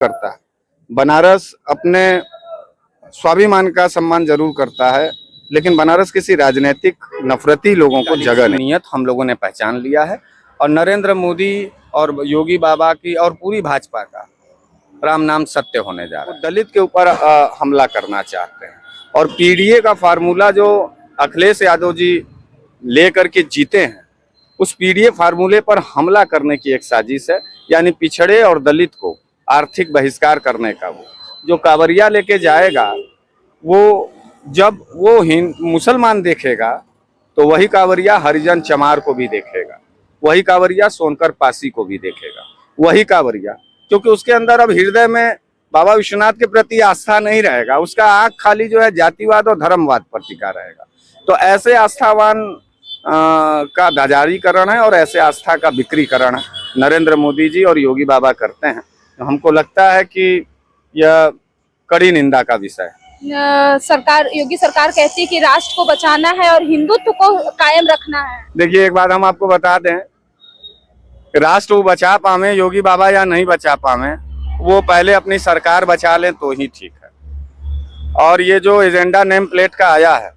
करता है। बनारस अपने स्वाभिमान का सम्मान जरूर करता है, लेकिन बनारस किसी राजनीतिक नफरती लोगों को जगह नहीं। नियत हम लोगों ने पहचान लिया है और नरेंद्र मोदी और योगी बाबा की और पूरी भाजपा का राम नाम सत्य होने जा रहा है। दलित के ऊपर हमला करना चाहते हैं और पीडीए का फार्मूला जो अखिलेश यादव जी लेकर के जीते हैं, उस पीडीए फार्मूले पर हमला करने की एक साजिश है। यानी पिछड़े और दलित को आर्थिक बहिष्कार करने का। वो जो कांवरिया लेके जाएगा, वो जब वो मुसलमान देखेगा तो वही कांवरिया हरिजन चमार को भी देखेगा, वही कांवरिया सोनकर पासी को भी देखेगा, वही कांवरिया, क्योंकि उसके अंदर अब हृदय में बाबा विश्वनाथ के प्रति आस्था नहीं रहेगा। उसका आंख खाली जो है जातिवाद और धर्मवाद पर टिका रहेगा। तो ऐसे आस्थावान का ध्वजारीकरण है और ऐसे आस्था का बिक्रीकरण नरेंद्र मोदी जी और योगी बाबा करते हैं। तो हमको लगता है कि यह कड़ी निंदा का विषय है। सरकार, योगी सरकार कहती है कि राष्ट्र को बचाना है और हिंदुत्व को कायम रखना है। देखिए, एक बात हम आपको बता दें, राष्ट्र वो बचा पावे योगी बाबा या नहीं बचा पावे, वो पहले अपनी सरकार बचा लें तो ही ठीक है। और ये जो एजेंडा नेम प्लेट का आया है,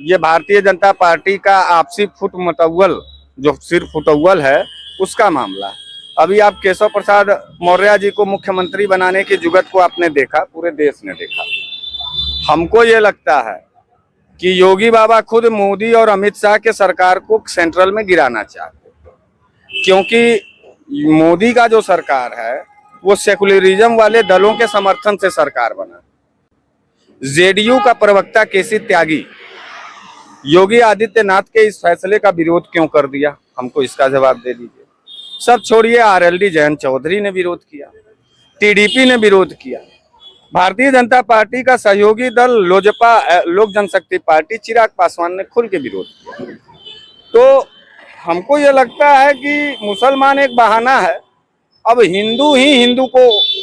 ये भारतीय जनता पार्टी का आपसी फुट मतअव्वल, जो सिर्फ फुटअव्वल है, उसका मामला है। अभी आप केशव प्रसाद मौर्य जी को मुख्यमंत्री बनाने की जुगत को आपने देखा, पूरे देश ने देखा। हमको ये लगता है कि योगी बाबा खुद मोदी और अमित शाह के सरकार को सेंट्रल में गिराना चाहते हैं, क्योंकि मोदी का जो सरकार है वो सेकुलरिज्म वाले दलों के समर्थन से सरकार बना। जेडीयू का प्रवक्ता केसी त्यागी योगी आदित्यनाथ के इस फैसले का विरोध क्यों कर दिया, हमको इसका जवाब दे दीजिए। सब छोड़िए, आरएलडी जयंत चौधरी ने विरोध किया, टीडीपी ने विरोध किया, भारतीय जनता पार्टी का सहयोगी दल लोजपा लोक जनशक्ति पार्टी चिराग पासवान ने खुल के विरोध किया। तो हमको ये लगता है कि मुसलमान एक बहाना है। अब हिंदू ही हिंदू को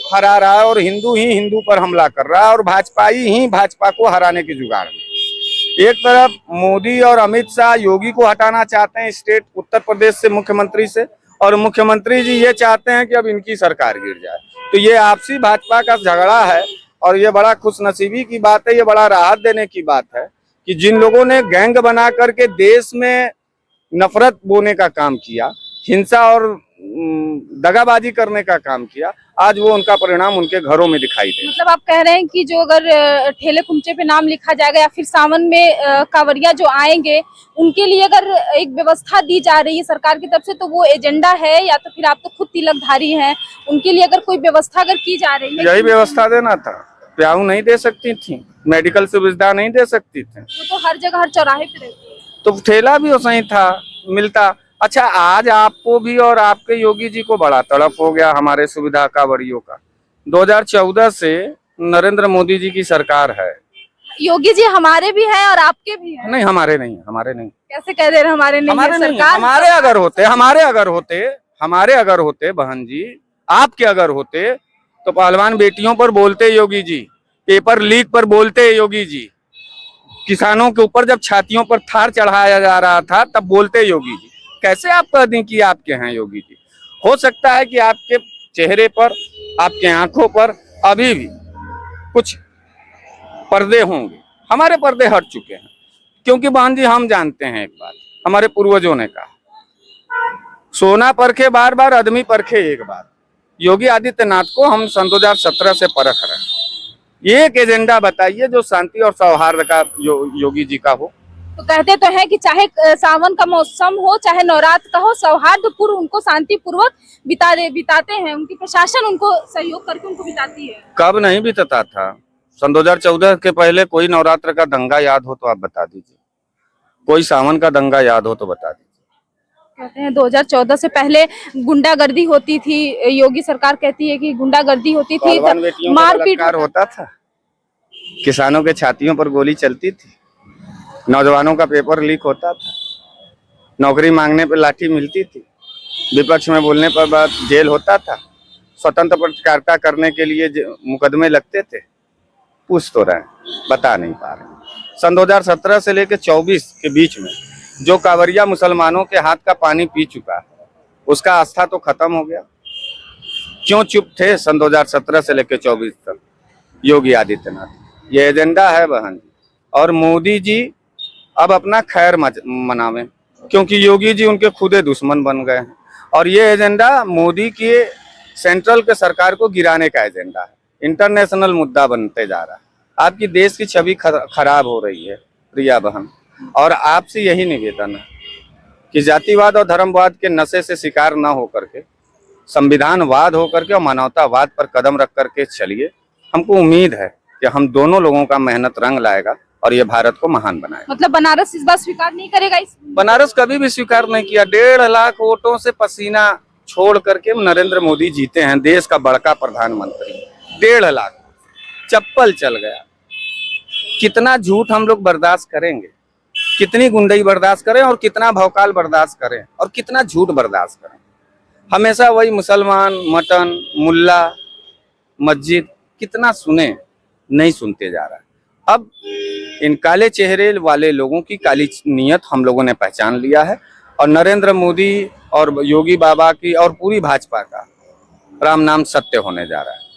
हरा रहा है और हिंदू ही हिंदू पर हमला कर रहा है और भाजपाई ही भाजपा को हराने की जुगाड़ में। एक तरफ मोदी और अमित शाह योगी को हटाना चाहते हैं स्टेट उत्तर प्रदेश से मुख्यमंत्री से, और मुख्यमंत्री जी ये चाहते हैं कि अब इनकी सरकार गिर जाए। तो ये आपसी भाजपा का झगड़ा है और ये बड़ा खुशनसीबी की बात है, ये बड़ा राहत देने की बात है कि जिन लोगों ने गैंग बना करके देश में नफरत बोने का काम किया, हिंसा और दगाबाजी करने का काम किया, आज वो उनका परिणाम उनके घरों में दिखाई दे। मतलब आप कह रहे हैं कि जो अगर ठेले कुंचे पे नाम लिखा जाएगा या फिर सावन में कांवरिया जो आएंगे उनके लिए अगर एक व्यवस्था दी जा रही है सरकार की तरफ से, तो वो एजेंडा है, या तो फिर आप तो खुद तिलकधारी हैं, उनके लिए अगर कोई व्यवस्था अगर की जा रही है? यही व्यवस्था देना था। प्याऊ नहीं दे सकती थी, मेडिकल सुविधा नहीं दे सकती थी, वो तो हर जगह हर चौराहे पे रहती है। तो ठेला भी वैसा था मिलता। अच्छा, आज आपको भी और आपके योगी जी को बड़ा तड़प हो गया हमारे सुविधा कांवरियों का। 2014 से नरेंद्र मोदी जी की सरकार है। योगी जी हमारे भी हैं और आपके भी हैं। नहीं, हमारे नहीं, हमारे नहीं। कैसे कह दे रहे हमारे नहीं? हमारे नहीं, सरकार हमारे अगर होते बहन जी, आपके अगर होते तो पहलवान बेटियों पर बोलते योगी जी, पेपर लीक पर बोलते योगी जी, किसानों के ऊपर जब छातियों पर थार चढ़ाया जा रहा था तब बोलते योगी जी। कैसे आप कह दें कि आपके हैं योगी जी? हो सकता है कि आपके चेहरे पर, आपके आंखों पर अभी भी कुछ पर्दे होंगे, हमारे पर्दे हट चुके हैं। क्योंकि बहन जी, हम जानते हैं एक बात, हमारे पूर्वजों ने कहा, सोना परखे बार बार, आदमी परखे एक बार। योगी आदित्यनाथ को हम सन 2017 से परख रहे हैं। एक एजेंडा बताइए जो शांति और सौहार्द का योगी जी का हो। तो कहते तो हैं कि चाहे सावन का मौसम हो, चाहे नवरात्र का हो, सौहार्दपूर्व उनको शांति पूर्वक बिताते हैं, उनकी प्रशासन उनको सहयोग करके उनको बिताती है। कब नहीं बीतता था? सन 2014 के पहले कोई नवरात्र का दंगा याद हो तो आप बता दीजिए, कोई सावन का दंगा याद हो तो बता दीजिए। कहते हैं 2014 से पहले गुंडागर्दी होती थी, योगी सरकार कहती है कि गुंडागर्दी होती थी, मारपीट होता था, किसानों के छातियों पर गोली चलती थी, नौजवानों का पेपर लीक होता था, नौकरी मांगने पर लाठी मिलती थी, विपक्ष में बोलने पर बाद जेल होता था, स्वतंत्र पत्रकारिता करने के लिए मुकदमे लगते थे। पूछ तो रहे, बता नहीं पा रहे। सन 2017 से लेकर 24 के बीच में जो कांवरिया मुसलमानों के हाथ का पानी पी चुका है, उसका आस्था तो खत्म हो गया। क्यों चुप थे सन 2017 से लेकर 24 तक योगी आदित्यनाथ। ये एजेंडा है बहन जी। और मोदी जी अब अपना खैर मनावें, क्योंकि योगी जी उनके खुदे दुश्मन बन गए हैं। और ये एजेंडा मोदी की सेंट्रल के सरकार को गिराने का एजेंडा है, इंटरनेशनल मुद्दा बनते जा रहा है। आपकी देश की छवि खराब हो रही है प्रिया बहन। और आपसे यही निवेदन है कि जातिवाद और धर्मवाद के नशे से शिकार ना होकर के संविधानवाद होकर के और मानवतावाद पर कदम रख करके चलिए। हमको उम्मीद है कि हम दोनों लोगों का मेहनत रंग लाएगा और ये भारत को महान बनाएगा। मतलब बनारस इस बार स्वीकार नहीं करेगा? इस बनारस कभी भी स्वीकार नहीं किया। 1.5 लाख वोटों से पसीना छोड़ करके नरेंद्र मोदी जीते हैं, देश का बड़का प्रधानमंत्री। 1.5 लाख चप्पल चल गया। कितना झूठ हम लोग बर्दाश्त करेंगे, कितनी गुंडई बर्दाश्त करें और कितना भौकाल बर्दाश्त करें और कितना झूठ बर्दाश्त करें। हमेशा वही मुसलमान, मटन, मुल्ला, मस्जिद, कितना सुने, नहीं सुनते जा रहा है। अब इन काले चेहरे वाले लोगों की काली नीयत हम लोगों ने पहचान लिया है और नरेंद्र मोदी और योगी बाबा की और पूरी भाजपा का राम नाम सत्य होने जा रहा है।